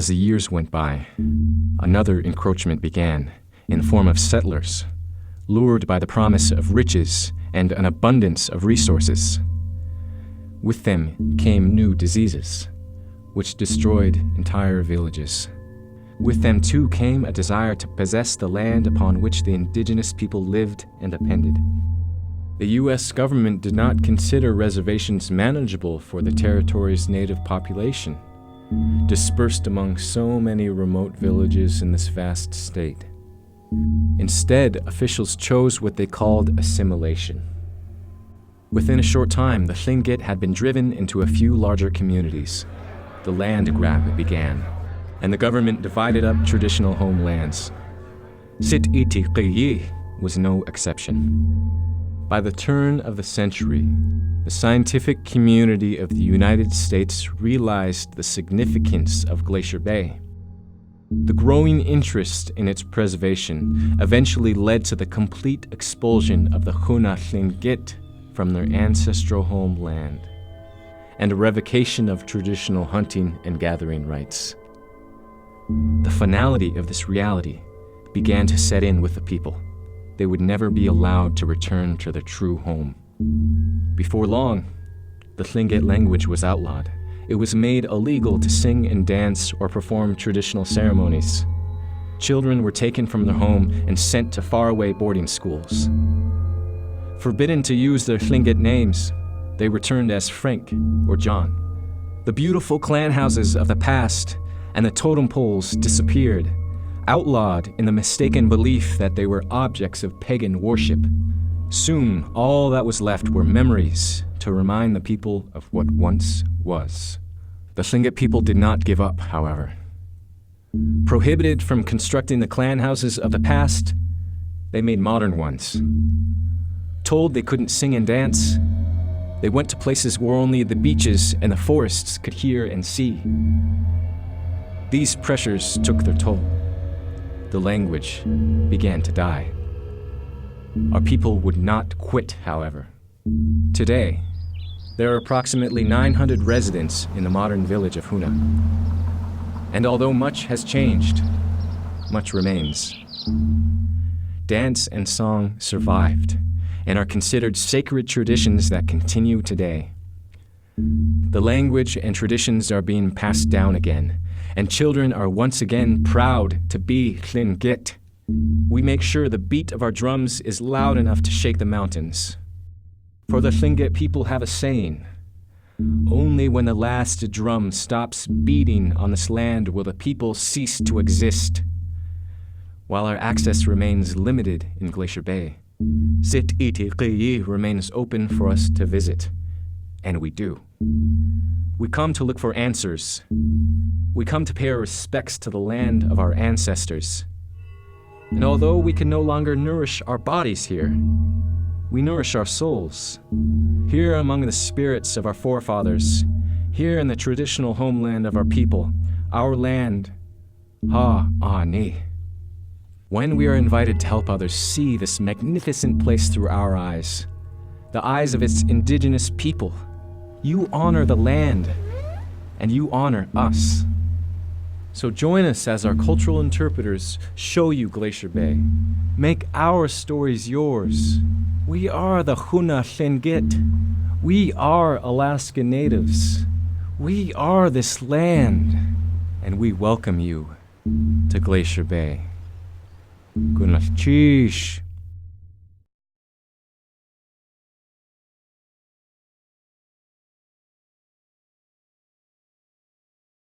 As the years went by, another encroachment began in the form of settlers, lured by the promise of riches and an abundance of resources. With them came new diseases, which destroyed entire villages. With them too came a desire to possess the land upon which the indigenous people lived and depended. The U.S. government did not consider reservations manageable for the territory's native population, dispersed among so many remote villages in this vast state. Instead, officials chose what they called assimilation. Within a short time, the Tlingit had been driven into a few larger communities. The land grab began, and the government divided up traditional homelands. Sit-iti-qiyi was no exception. By the turn of the century, the scientific community of the United States realized the significance of Glacier Bay. The growing interest in its preservation eventually led to the complete expulsion of the Huna Tlingit from their ancestral homeland, and a revocation of traditional hunting and gathering rights. The finality of this reality began to set in with the people. They would never be allowed to return to their true home. Before long, the Tlingit language was outlawed. It was made illegal to sing and dance or perform traditional ceremonies. Children were taken from their home and sent to faraway boarding schools. Forbidden to use their Tlingit names, they returned as Frank or John. The beautiful clan houses of the past and the totem poles disappeared, outlawed in the mistaken belief that they were objects of pagan worship. Soon, all that was left were memories to remind the people of what once was. The Tlingit people did not give up, however. Prohibited from constructing the clan houses of the past, they made modern ones. Told they couldn't sing and dance, they went to places where only the beaches and the forests could hear and see. These pressures took their toll. The language began to die. Our people would not quit, however. Today, there are approximately 900 residents in the modern village of Huna. And although much has changed, much remains. Dance and song survived and are considered sacred traditions that continue today. The language and traditions are being passed down again, and children are once again proud to be Tlingit. We make sure the beat of our drums is loud enough to shake the mountains. For the Tlingit people have a saying, only when the last drum stops beating on this land will the people cease to exist. While our access remains limited in Glacier Bay, Sit-iti-qiyi remains open for us to visit, and we do. We come to look for answers. We come to pay our respects to the land of our ancestors. And although we can no longer nourish our bodies here, we nourish our souls. Here among the spirits of our forefathers, here in the traditional homeland of our people, our land, Ha-a-ni. When we are invited to help others see this magnificent place through our eyes, the eyes of its indigenous people, you honor the land, and you honor us. So join us as our cultural interpreters show you Glacier Bay. Make our stories yours. We are the Huna Tlingit. We are Alaska Natives. We are this land, and we welcome you to Glacier Bay. Good night. Cheesh.